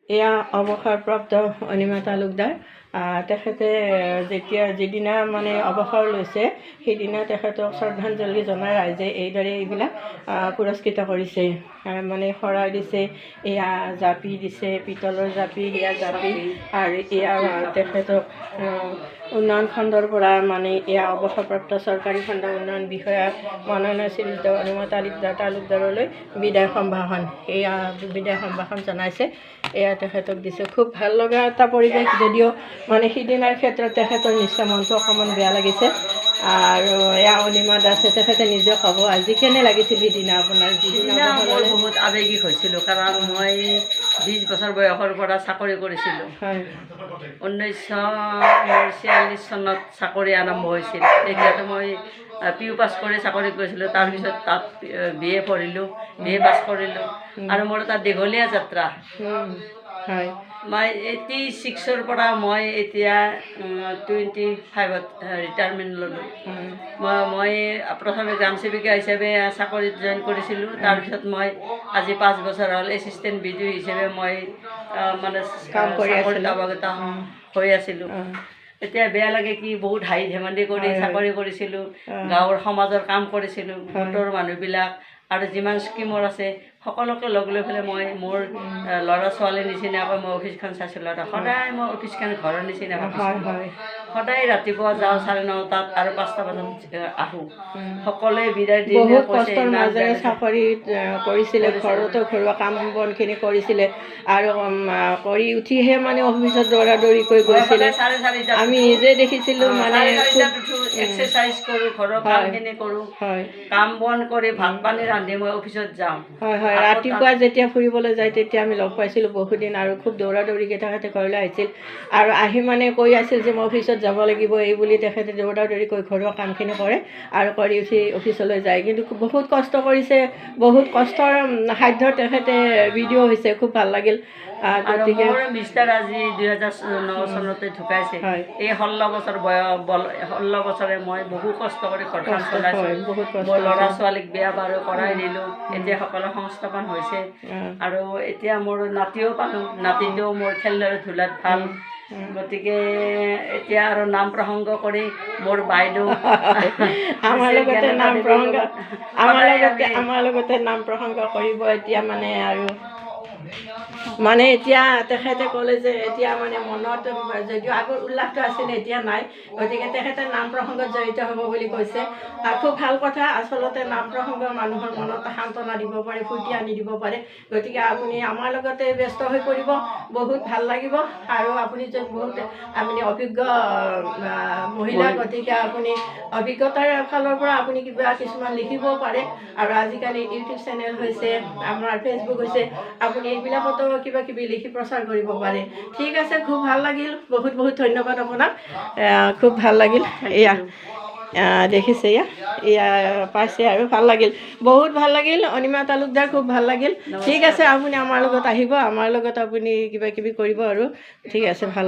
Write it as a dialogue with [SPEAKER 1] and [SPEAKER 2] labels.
[SPEAKER 1] এয়া অৱসৰপ্ৰাপ্ত অনিমা তালুকদাৰ। তেখেতে যিদিনা মানে অৱসৰ লৈছে সেইদিনা তেখেতক শ্ৰদ্ধাঞ্জলি জনাই ৰাইজে এইদৰে এইবিলাক পুৰস্কৃত কৰিছে। মানে শৰাই দিছে, এয়া জাপি দিছে, পিতলৰ জাপি, এয়া জাপি, আৰু এয়া তেখেতক উন্নয়ন খণ্ডৰ পৰা মানে এয়া অৱসৰপ্ৰাপ্ত চৰকাৰী খণ্ড উন্নয়ন বিষয়া মনোনয়ন শ্ৰীযুক্ত অনিমা তালুকদাৰলৈ বিদায় সম্ভাষণ, এয়া বিদায় সম্ভাষণ জনাইছে। এয়া তেখেতক দিছে। খুব ভাল লগা এটা পৰিৱেশ, যদিও মানে সিদিনাৰ ক্ষেত্ৰত তেখেতৰ নিশ্চয় মনটো অকণমান বেয়া লাগিছে। আৰু এয়া অনিমা দাসে তেখেতে নিজে ক'ব আজি কেনে লাগিছিল সিদিনা আপোনাৰ?
[SPEAKER 2] সিদিনা মই বহুত আৱেগিক হৈছিলোঁ, কাৰণ মই 20 বছৰ বয়সৰ পৰা চাকৰি কৰিছিলোঁ। 1946 চনত চাকৰি আৰম্ভ হৈছিল। তেতিয়াতো মই PU পাছ কৰি চাকৰি কৰিছিলোঁ। তাৰপিছত তাত BA পঢ়িলোঁ, BA পাছ কৰিলোঁ, আৰু মোৰ এটা দীঘলীয়া যাত্ৰা। মই 86ৰ পৰা মই এতিয়া 25ত ৰিটায়াৰমেণ্ট ল'লোঁ। মই প্ৰথমে গ্ৰাম সেৱিকা হিচাপে চাকৰিত জইন কৰিছিলোঁ। তাৰপিছত মই আজি 5 বছৰ হ'ল এছিষ্টেণ্ট BDO হিচাপে মই মানে চাকৰিত অৱগত হৈ আছিলোঁ। এতিয়া বেয়া লাগে কি, বহুত হাঁহি ধেমালি কৰি চাকৰি কৰিছিলোঁ, গাঁৱৰ সমাজৰ কাম কৰিছিলোঁ, গোটৰ মানুহবিলাক আৰু যিমান স্কিমৰ আছে সকলোকে লগ লৈ পেলাই মই মোৰ ল'ৰা ছোৱালীৰ নিচিনাকৈ মই অফিচখন চাইছিলোঁ। আৰু সদায় মই অফিচখন ঘৰৰ নিচিনা ভাবিছিলোঁ। সদায় ৰাতিপুৱা যাওঁ 9:30 আৰু 5টা বজাত আহোঁ। সকলোৱে বিদায় দি
[SPEAKER 1] বহুত কষ্টৰ মাজেৰে চাকৰি কৰিছিলে, ঘৰতো ঘৰুৱা কাম বনখিনি কৰিছিলে, আৰু কৰি উঠিহে মানে অফিচত দৌৰা দৌৰি কৰি গৈছিলে। আমি নিজে দেখিছিলোঁ। মানে
[SPEAKER 2] এক্সাৰচাইজ কৰোঁ, ঘৰৰ কামখিনি কৰোঁ, কাম বন কৰি ভাত পানী ৰান্ধি মই অফিচত যাওঁ।
[SPEAKER 1] ৰাতিপুৱা যেতিয়া ফুৰিবলৈ যায় তেতিয়া আমি লগ পাইছিলোঁ বহুদিন, আৰু খুব দৌৰা দৌৰিকৈ তেখেতে ঘৰলৈ আহিছিল, আৰু আহি মানে কৈ আছিল যে মই অফিচত যাব লাগিব, এই বুলি তেখেতে দৌৰা দৌৰি কৰি ঘৰুৱা কামখিনি কৰে আৰু কৰি উঠি অফিচলৈ যায়। কিন্তু বহুত কষ্ট কৰিছে, বহুত কষ্টৰ সাধ্য তেখেতে BDO হৈছে। খুব ভাল লাগিল।
[SPEAKER 2] গতিকে মিষ্টাৰ আজি 2009 চনতে ঢুকাইছে। এই 16 বছৰ 16 বছৰে মই বহু কষ্ট কৰি ঘৰখন চলাইছোঁ। মোৰ ল'ৰা ছোৱালীক বিয়া বাৰু কৰাই দিলোঁ, এতিয়া সকলো সংস্থাপন হৈছে, আৰু এতিয়া মোৰ নাতিও পালোঁ। নাতিটোও মোৰ খেলৰে ধূলাত ভাল। গতিকে এতিয়া আৰু নাম প্ৰসংগ কৰি মোৰ বাইদেউ
[SPEAKER 1] আমাৰ লগতে নাম প্ৰসংগ কৰিব এতিয়া। মানে এতিয়া তেখেতে ক'লে যে এতিয়া মানে মনত যদিও আগৰ উল্লাসটো আছিলে এতিয়া নাই, গতিকে তেখেতে নাম প্ৰসংগত জড়িত হ'ব বুলি কৈছে। খুব ভাল কথা। আচলতে নাম প্ৰসংগ মানুহৰ মনত সান্তনা দিব পাৰে, ফূৰ্তি আনি দিব পাৰে। গতিকে আপুনি আমাৰ লগতে ব্যস্ত হৈ পৰিব, বহুত ভাল লাগিব। আৰু আপুনি অভিজ্ঞ মহিলা, গতিকে আপুনি অভিজ্ঞতাৰ ফালৰ পৰা আপুনি কিছুমান লিখিবও পাৰে। আৰু আজিকালি ইউটিউব চেনেল হৈছে, আমাৰ ফেচবুক হৈছে, আপুনি এইবিলাকতো কিবা কিবি লিখি প্ৰচাৰ কৰিব পাৰে। ঠিক আছে, খুব ভাল লাগিল। বহুত বহুত ধন্যবাদ আপোনাক। খুব ভাল লাগিল। এয়া দেখিছে, এয়া পাইছে, আৰু ভাল লাগিল, বহুত ভাল লাগিল। অনিমা তালুকদাৰ, খুব ভাল লাগিল। ঠিক আছে, আপুনি আমাৰ লগত আহিব, আমাৰ লগত আপুনি কিবা কিবি কৰিব, আৰু ঠিক আছে, ভাল।